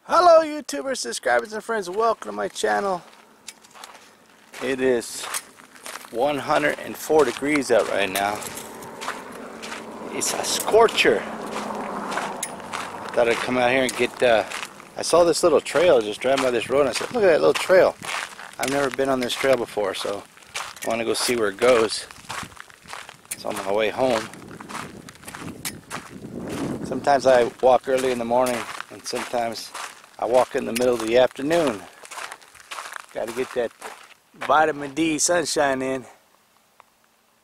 Hello YouTubers, subscribers and friends, welcome to my channel. It is 104 degrees out right now. It's a scorcher. Thought I'd come out here and get I saw this little trail just driving by this road and I said, look at that little trail. I've never been on this trail before, so I want to go see where it goes. It's on my way home. Sometimes I walk early in the morning and sometimes I walk in the middle of the afternoon. Got to get that vitamin D sunshine in.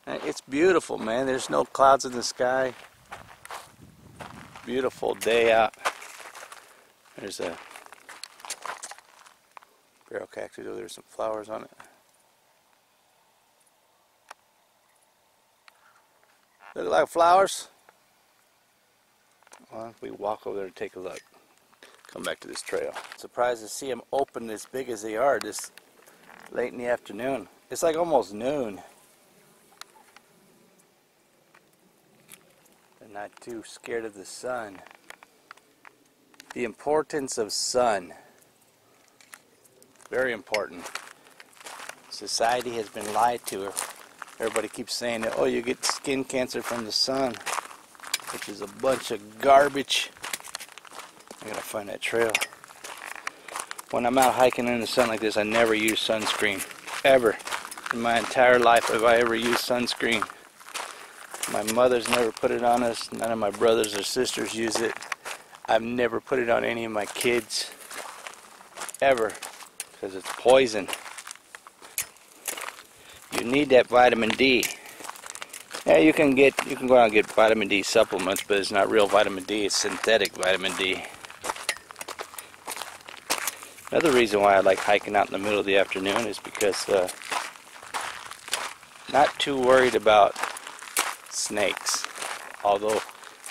It's beautiful, man. There's no clouds in the sky. Beautiful day out. There's a barrel cactus. Oh, there's some flowers on it. Look like flowers. Well, we walk over there to take a look. Come back to this trail. Surprised to see them open as big as they are this late in the afternoon. It's like almost noon. They're not too scared of the sun. The importance of sun. Very important. Society has been lied to. Everybody keeps saying that, oh, you get skin cancer from the sun, which is a bunch of garbage. I gotta find that trail. When I'm out hiking in the sun like this, I never use sunscreen. Ever. In my entire life have I ever used sunscreen. My mother's never put it on us. None of my brothers or sisters use it. I've never put it on any of my kids. Ever. Because it's poison. You need that vitamin D. Yeah, you can go out and get vitamin D supplements, but it's not real vitamin D, it's synthetic vitamin D. Another reason why I like hiking out in the middle of the afternoon is because not too worried about snakes. Although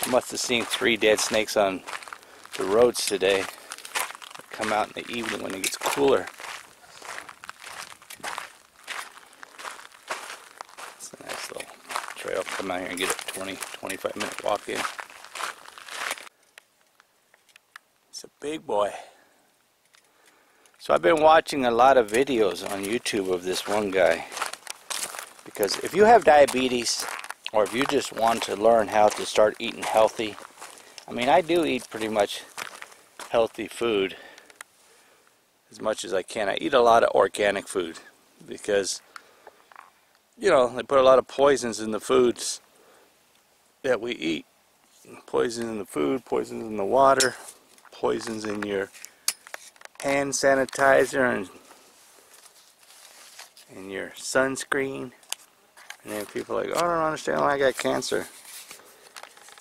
I must have seen 3 dead snakes on the roads today. They come out in the evening when it gets cooler. It's a nice little trail. Come out here and get a 20-25 minute walk in. It's a big boy. So I've been watching a lot of videos on YouTube of this one guy, because if you have diabetes or if you just want to learn how to start eating healthy, I mean, I do eat pretty much healthy food as much as I can. I eat a lot of organic food because, you know, they put a lot of poisons in the foods that we eat. Poisons in the food, poisons in the water, poisons in your hand sanitizer and your sunscreen. And then people are like, oh, I don't understand why I got cancer.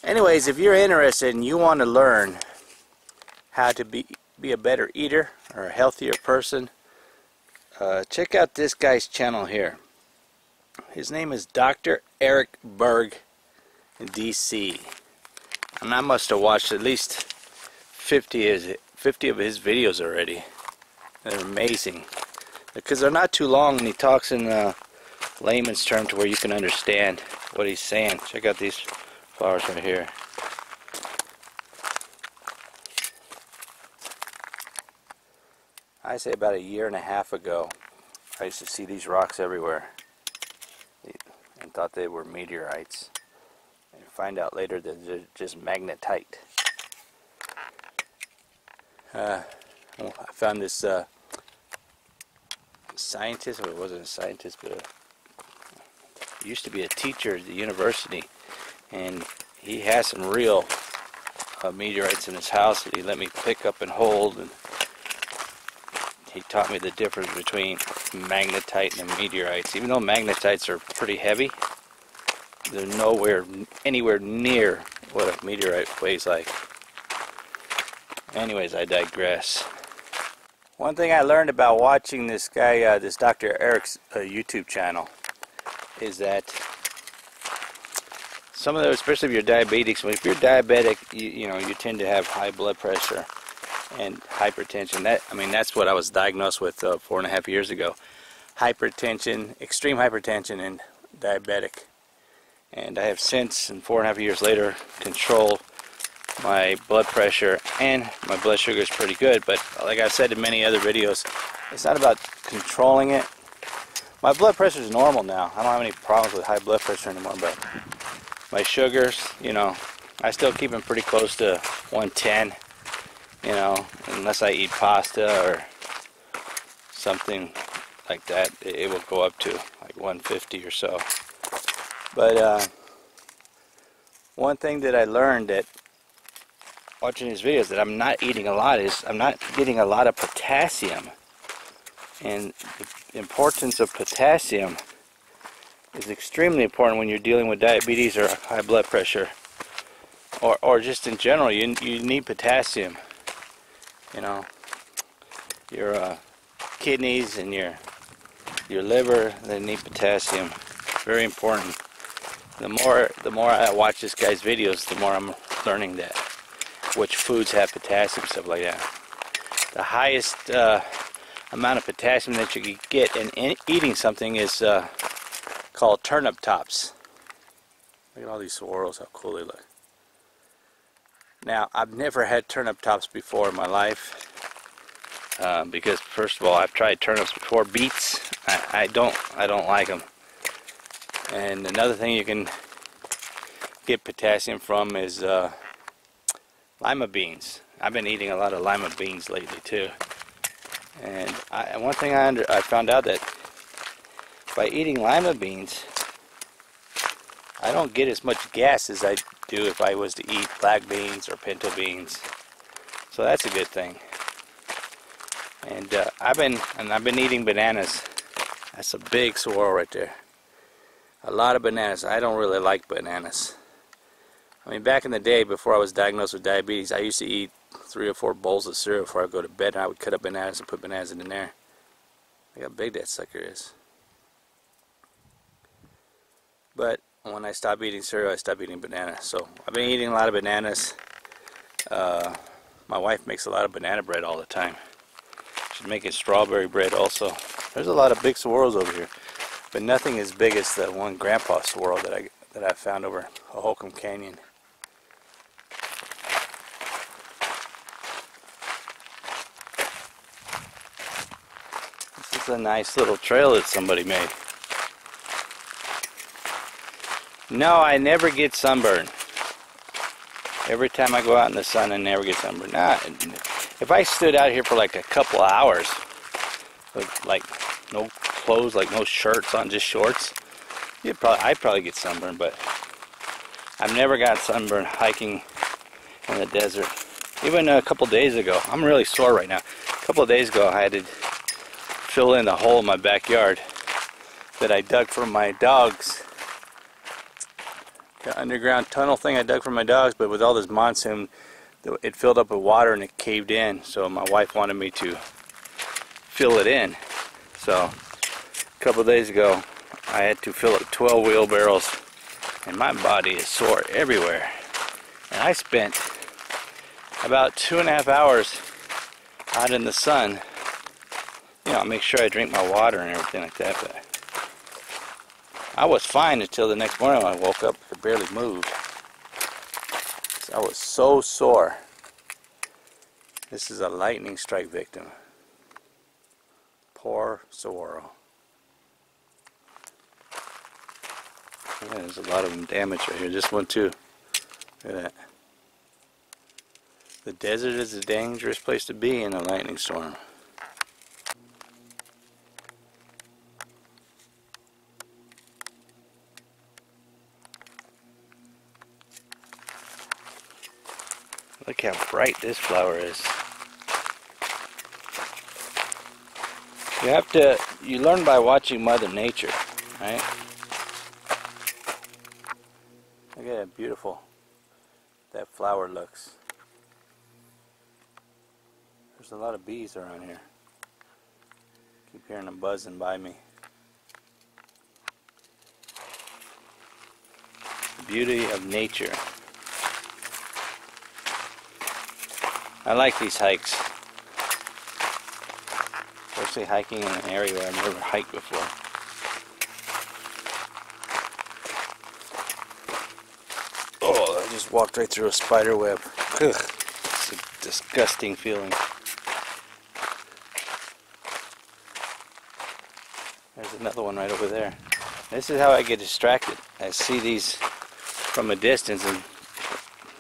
Anyways, if you're interested and you want to learn how to be a better eater or a healthier person, check out this guy's channel here. His name is Dr. Eric Berg in DC. And I must have watched at least 50 of his videos already. They're amazing because they're not too long and he talks in layman's terms to where you can understand what he's saying. Check out these flowers right here. I say about 1.5 years ago, I used to see these rocks everywhere and thought they were meteorites. And find out later that they're just magnetite. I found this scientist, or it wasn't a scientist, but he used to be a teacher at the university, and he has some real meteorites in his house that he let me pick up and hold, and he taught me the difference between magnetite and meteorites. Even though magnetites are pretty heavy, they're anywhere near what a meteorite weighs like. Anyways, I digress. One thing I learned about watching this guy, this Dr. Eric's YouTube channel, is that some of those, especially if you're diabetic, if you're diabetic, you know, you tend to have high blood pressure and hypertension. That's what I was diagnosed with 4.5 years ago. Hypertension, extreme hypertension, and diabetic. And I have since, and 4.5 years later, controlled my blood pressure and my blood sugar is pretty good. But like I've said in many other videos, it's not about controlling it. My blood pressure is normal now. I don't have any problems with high blood pressure anymore, but my sugars, you know, I still keep them pretty close to 110, you know, unless I eat pasta or something like that, it will go up to like 150 or so. But one thing that I learned that watching these videos that I'm not eating a lot is I'm not getting a lot of potassium. And the importance of potassium is extremely important when you're dealing with diabetes or high blood pressure, or just in general. You need potassium. You know, your kidneys and your liver, they need potassium. Very important. The more I watch this guy's videos, the more I'm learning that which foods have potassium, stuff like that. The highest amount of potassium that you can get in eating something is called turnip tops. Look at all these swirls, how cool they look. Now, I've never had turnip tops before in my life because, first of all, I've tried turnips before. Beets, I don't like them. And another thing you can get potassium from is lima beans. I've been eating a lot of lima beans lately too. And one thing I found out that by eating lima beans, I don't get as much gas as I do if I was to eat black beans or pinto beans. So that's a good thing. And I've been eating bananas. That's a big swirl right there. A lot of bananas. I don't really like bananas. I mean, back in the day, before I was diagnosed with diabetes, I used to eat 3 or 4 bowls of cereal before I go to bed, and I would cut up bananas and put bananas in there. Look how big that sucker is. But when I stopped eating cereal, I stopped eating bananas. So I've been eating a lot of bananas. My wife makes a lot of banana bread all the time. She's making strawberry bread also. There's a lot of big swirls over here, but nothing as big as the one grandpa swirl that I found over Holcomb Canyon. This is a nice little trail that somebody made. No, I never get sunburned. Every time I go out in the sun, I never get sunburned. If I stood out here for like a couple of hours with like no clothes, like no shirts on, just shorts, I'd probably get sunburned. But I've never got sunburned hiking in the desert. Even a couple days ago, I'm really sore right now. A couple of days ago, I had to fill in the hole in my backyard that I dug for my dogs. The underground tunnel thing I dug for my dogs, but with all this monsoon, it filled up with water and it caved in. So my wife wanted me to fill it in. So a couple of days ago, I had to fill up 12 wheelbarrows, and my body is sore everywhere. And I spent about 2.5 hours out in the sun. You know, I make sure I drink my water and everything like that, but I was fine until the next morning when I woke up. I could barely move. I was so sore. This is a lightning strike victim. Poor saguaro. Yeah, there's a lot of them damaged right here. This one too. Look at that. The desert is a dangerous place to be in a lightning storm. Look how bright this flower is. You learn by watching Mother Nature, right? Look at how beautiful that flower looks. There's a lot of bees around here. Keep hearing them buzzing by me. The beauty of nature. I like these hikes, especially hiking in an area where I've never hiked before. Oh, I just walked right through a spider web. Ugh, it's a disgusting feeling. There's another one right over there. This is how I get distracted. I see these from a distance and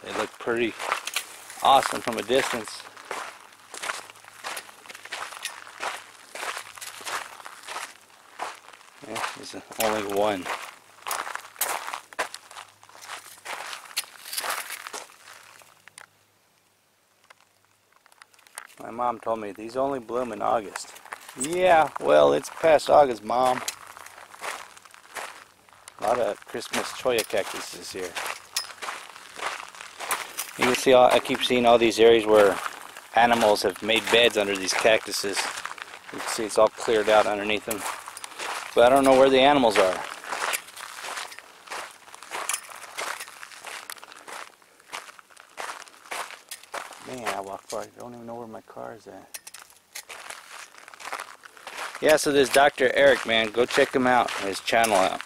they look pretty awesome from a distance. Yeah, there's only one. My mom told me these only bloom in August. Yeah, well, it's past August, Mom. A lot of Christmas cholla cactuses here. You can see, I keep seeing all these areas where animals have made beds under these cactuses. You can see it's all cleared out underneath them. But I don't know where the animals are. Man, I walk by, I don't even know where my car is at. Yeah, so there's Dr. Eric, man. Go check him out, his channel out.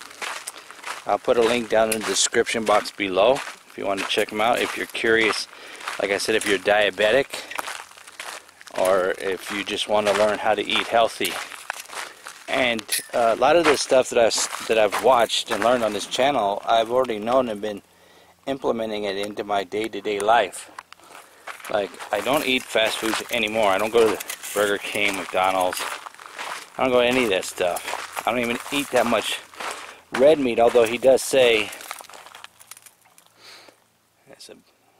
I'll put a link down in the description box below if you want to check him out. If you're curious, like I said, if you're diabetic or if you just want to learn how to eat healthy. And a lot of the stuff that I've watched and learned on this channel, I've already known and been implementing it into my day-to-day life. Like, I don't eat fast foods anymore. I don't go to Burger King, McDonald's. I don't go to any of that stuff. I don't even eat that much red meat, although he does say,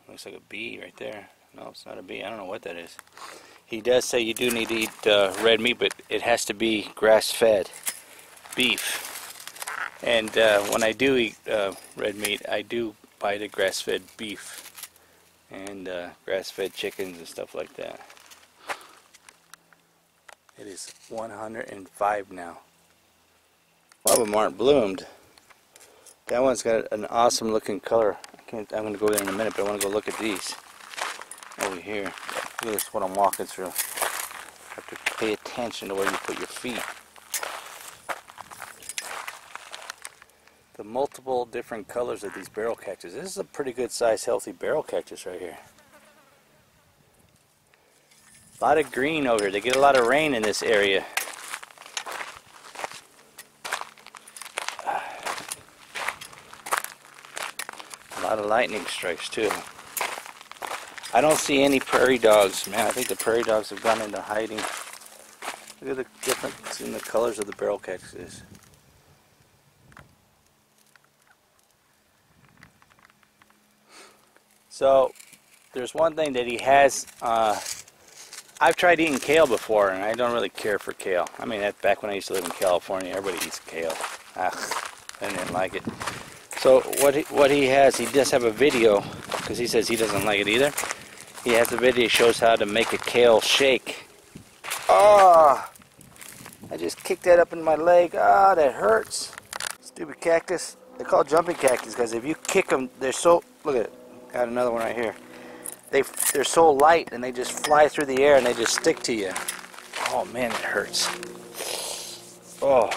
looks like a bee right there. No, it's not a bee. I don't know what that is. He does say you do need to eat red meat, but it has to be grass-fed beef. And when I do eat red meat, I do buy the grass-fed beef and grass-fed chickens and stuff like that. It is 105 now. A lot of them aren't bloomed. That one's got an awesome looking color. I'm going to go there in a minute, but I want to go look at these over here. Look at this, what I'm walking through. You have to pay attention to where you put your feet. The multiple different colors of these barrel cactus. This is a pretty good size, healthy barrel cactus right here. A lot of green over here. They get a lot of rain in this area. A lot of lightning strikes too. I don't see any prairie dogs, man. I think the prairie dogs have gone into hiding. Look at the difference in the colors of the barrel cactuses. So, there's one thing that he has. I've tried eating kale before, and I don't really care for kale. I mean, that's back when I used to live in California. Everybody eats kale. I didn't like it. So what he has, he does have a video, because he says he doesn't like it either. He has a video that shows how to make a kale shake. Oh, I just kicked that up in my leg. Ah, that hurts. Stupid cactus. They're called jumping cactus because if you kick them, they're so, look at it. Got another one right here. They're so light and they just fly through the air and they just stick to you. Oh man, it hurts. Oh,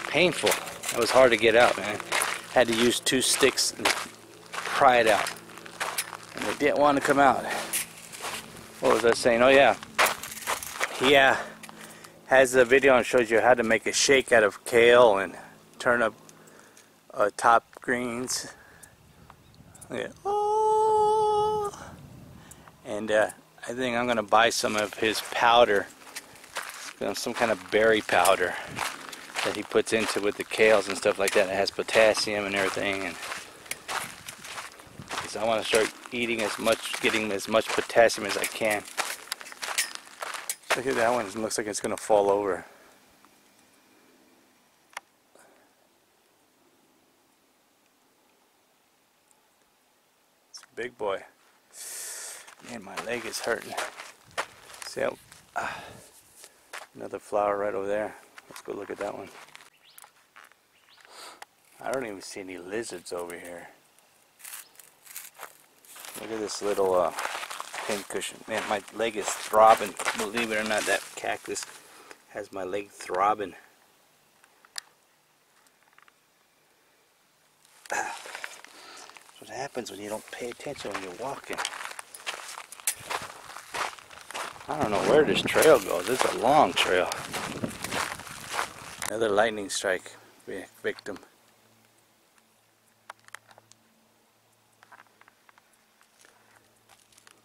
painful. That was hard to get out, man. Had to use 2 sticks and pry it out. And they didn't want to come out. What was I saying? Oh yeah. He has a video and shows you how to make a shake out of kale and turnip top greens. Yeah. Oh. And I think I'm going to buy some of his powder. Some kind of berry powder that he puts into with the kales and stuff like that. It has potassium and everything, and because I want to start eating getting as much potassium as I can. Look at that one. It looks like it's going to fall over. It's a big boy. Man, my leg is hurting. See how, another flower right over there. Let's go look at that one. I don't even see any lizards over here. Look at this little pin cushion. Man, my leg is throbbing. Believe it or not, that cactus has my leg throbbing. That's what happens when you don't pay attention when you're walking. I don't know where this trail goes. It's a long trail. Another lightning strike victim.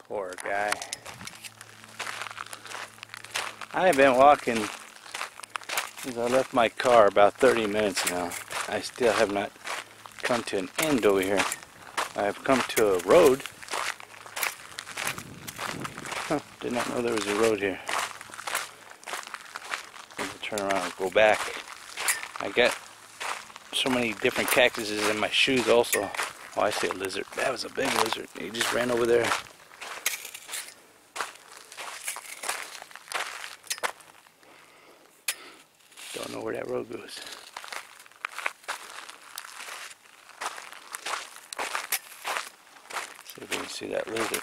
Poor guy. I've been walking since I left my car about 30 minutes now. I still have not come to an end over here. I have come to a road. Huh, did not know there was a road here. I'm gonna turn around and go back. I got so many different cactuses in my shoes also. Oh, I see a lizard. That was a big lizard. He just ran over there. Don't know where that road goes. See if we can see that lizard.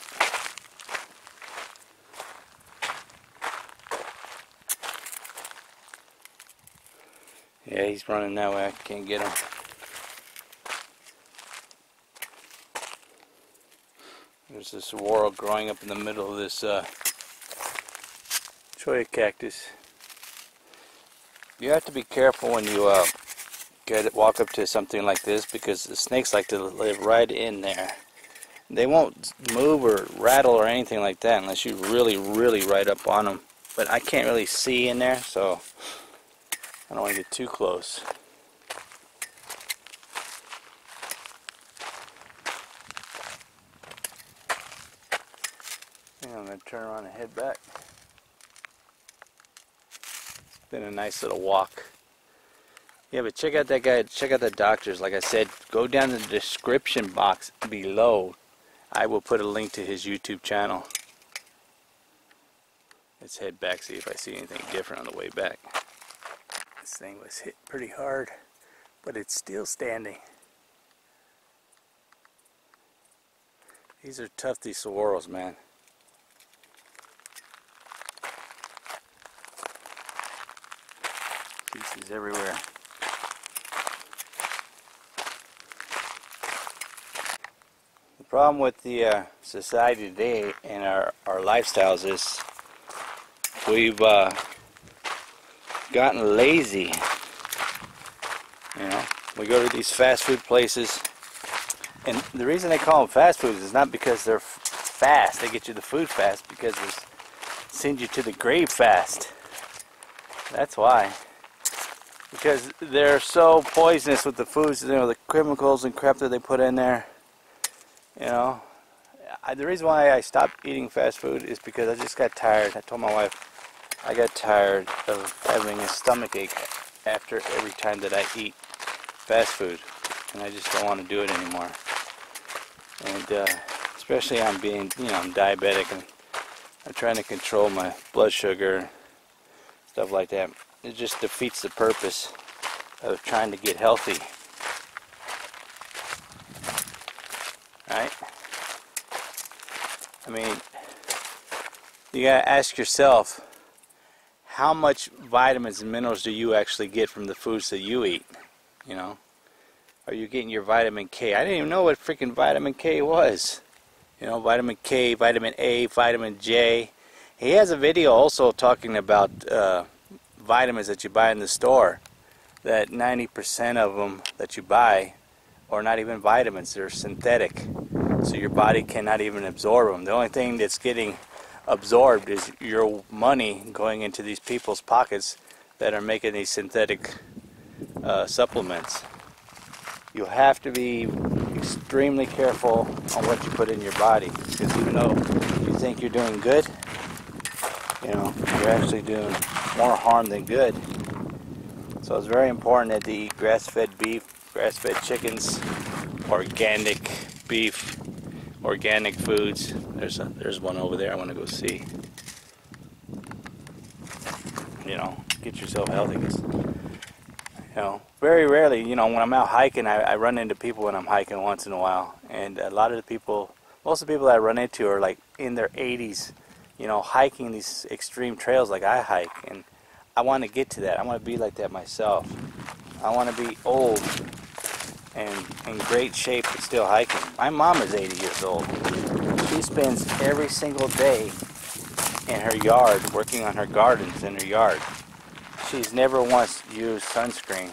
Yeah, he's running that way. I can't get him. There's this saguaro growing up in the middle of this cholla cactus. You have to be careful when you walk up to something like this, because the snakes like to live right in there. They won't move or rattle or anything like that unless you really right up on them. But I can't really see in there, so I don't want to get too close. And I'm going to turn around and head back. It's been a nice little walk. Yeah, but check out that guy, check out the doctors. Like I said, go down in the description box below. I will put a link to his YouTube channel. Let's head back, see if I see anything different on the way back. This thing was hit pretty hard, but it's still standing. These are tough, these saguaros, man. Pieces everywhere. The problem with the society today and our lifestyles is we've gotten lazy. You know, we go to these fast food places, and the reason they call them fast foods is not because they're fast, they get you the food fast, because they send you to the grave fast. That's why. Because they're so poisonous with the foods, you know, the chemicals and crap that they put in there. You know, the reason why I stopped eating fast food is because I just got tired. I told my wife I got tired of having a stomach ache after every time that I eat fast food, and I just don't want to do it anymore. And especially I'm being, you know, I'm diabetic, and I'm trying to control my blood sugar, stuff like that. It just defeats the purpose of trying to get healthy. Right? I mean, you gotta ask yourself, how much vitamins and minerals do you actually get from the foods that you eat? You know? Are you getting your vitamin K? I didn't even know what freaking vitamin K was. You know, vitamin K, vitamin A, vitamin J. He has a video also talking about vitamins that you buy in the store, that 90% of them that you buy are not even vitamins, they're synthetic, so your body cannot even absorb them. The only thing that's getting absorbed is your money going into these people's pockets that are making these synthetic supplements. You have to be extremely careful on what you put in your body, because even though you think you're doing good, you know, you're actually doing more harm than good. So it's very important that they eat grass-fed beef, grass-fed chickens, organic beef, organic foods. There's one over there I want to go see. You know, get yourself healthy. 'Cause, you know, very rarely, you know, when I'm out hiking, I run into people when I'm hiking once in a while, and a lot of the people, most of the people that I run into are like in their 80s, you know, hiking these extreme trails like I hike, and I want to get to that. I want to be like that myself. I want to be old and in great shape but still hiking. My mom is 80 years old. She spends every single day in her yard working on her gardens in her yard. She's never once used sunscreen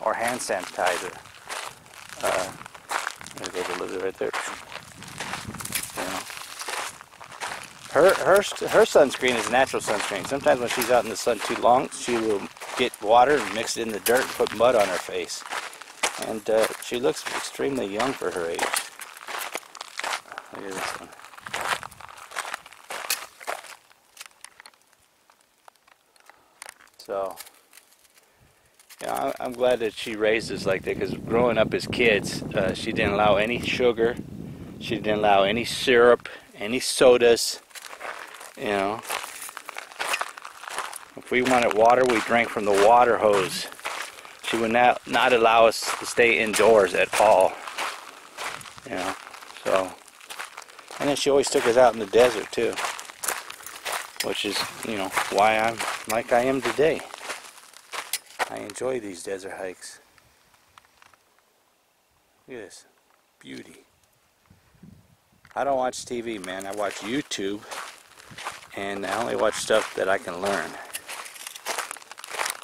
or hand sanitizer. There goes a lizard right there. You know. Her sunscreen is natural sunscreen. Sometimes when she's out in the sun too long, she will get water and mix it in the dirt and put mud on her face. And she looks extremely young for her age. Look at this one. So, you know, I'm glad that she raised us like that, because growing up as kids, she didn't allow any sugar, she didn't allow any syrup, any sodas, you know. If we wanted water, we drank from the water hose. She would not allow us to stay indoors at all, you know. So, and then she always took us out in the desert too, which is, you know, why I'm like I am today. I enjoy these desert hikes. Look at this beauty. I don't watch TV, man. I watch YouTube, and I only watch stuff that I can learn.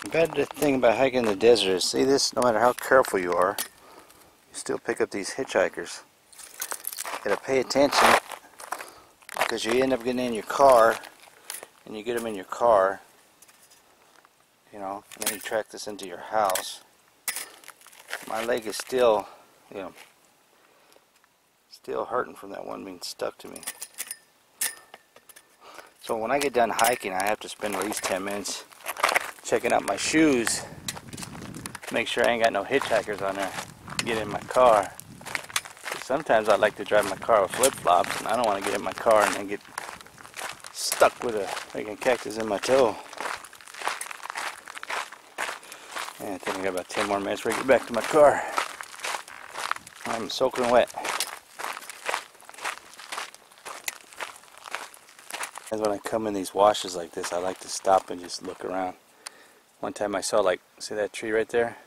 The bad thing about hiking in the desert is, see this, no matter how careful you are, you still pick up these hitchhikers. You gotta pay attention, because you end up getting in your car, and you get them in your car, you know, and then you track this into your house. My leg is still, you know, still hurting from that one being stuck to me. So when I get done hiking, I have to spend at least 10 minutes checking out my shoes, make sure I ain't got no hitchhikers on there, get in my car. Sometimes I like to drive my car with flip-flops, and I don't want to get in my car and then get stuck with a freaking cactus in my toe. And I think I got about 10 more minutes before I get back to my car. I'm soaking wet. And when I come in these washes like this, I like to stop and just look around. One time I saw, like, see that tree right there?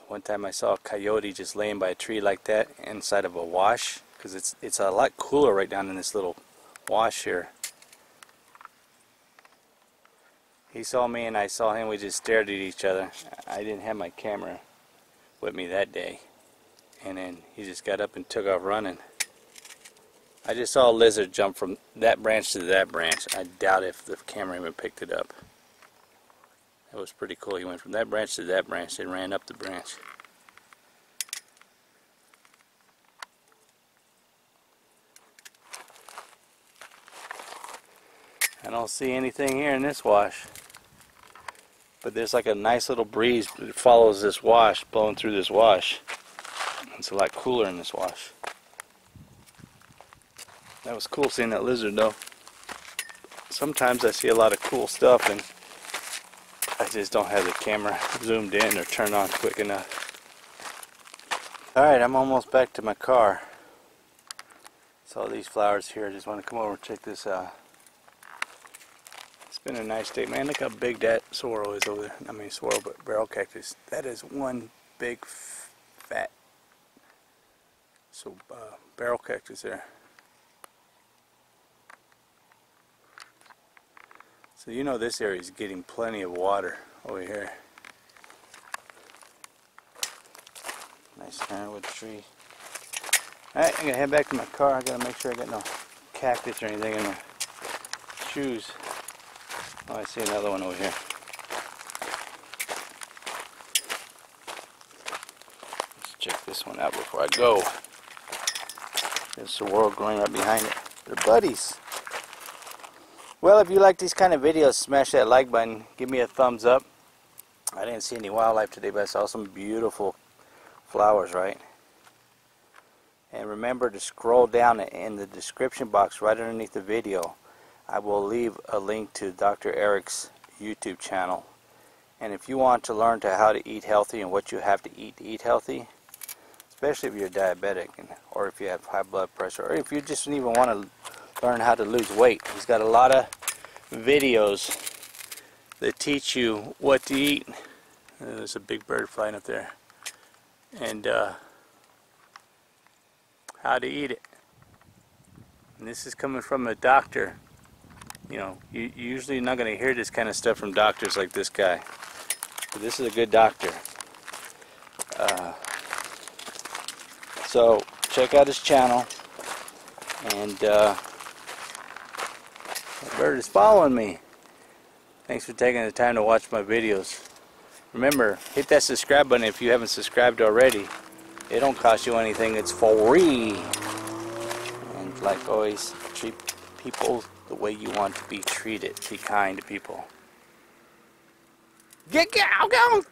One time I saw a coyote just laying by a tree like that inside of a wash, because it's a lot cooler right down in this little wash here. He saw me and I saw him. We just stared at each other. I didn't have my camera with me that day, and then he just got up and took off running. I just saw a lizard jump from that branch to that branch. I doubt if the camera even picked it up. That was pretty cool. He went from that branch to that branch and ran up the branch. I don't see anything here in this wash, but there's like a nice little breeze that follows this wash, blowing through this wash. It's a lot cooler in this wash. That was cool seeing that lizard though. Sometimes I see a lot of cool stuff and I just don't have the camera zoomed in or turned on quick enough. Alright, I'm almost back to my car. Saw these flowers here. I just want to come over and check this out. It's been a nice day. Man, look how big that sorrel is over there. I mean sorrel, but barrel cactus. That is one big fat barrel cactus there. So you know this area is getting plenty of water over here. Nice ironwood tree. Alright, I'm going to head back to my car. I got to make sure I got no cactus or anything in my shoes. Oh, I see another one over here. Let's check this one out before I go. There's the world growing right behind it. They're buddies. Well, if you like these kind of videos, smash that like button. Give me a thumbs up. I didn't see any wildlife today, but I saw some beautiful flowers, right? And remember to scroll down in the description box right underneath the video. I will leave a link to Dr. Eric's YouTube channel. And if you want to learn how to eat healthy and what you have to eat healthy, especially if you're diabetic or if you have high blood pressure, or if you just even want to learn how to lose weight, he's got a lot of videos that teach you what to eat. There's a big bird flying up there. and how to eat it. And this is coming from a doctor. You know, you usually not going to hear this kind of stuff from doctors like this guy. But this is a good doctor. So check out his channel. And that bird is following me. Thanks for taking the time to watch my videos. Remember, hit that subscribe button if you haven't subscribed already. It don't cost you anything, it's free. And like always, treat people the way you want to be treated. Be kind to people. Go!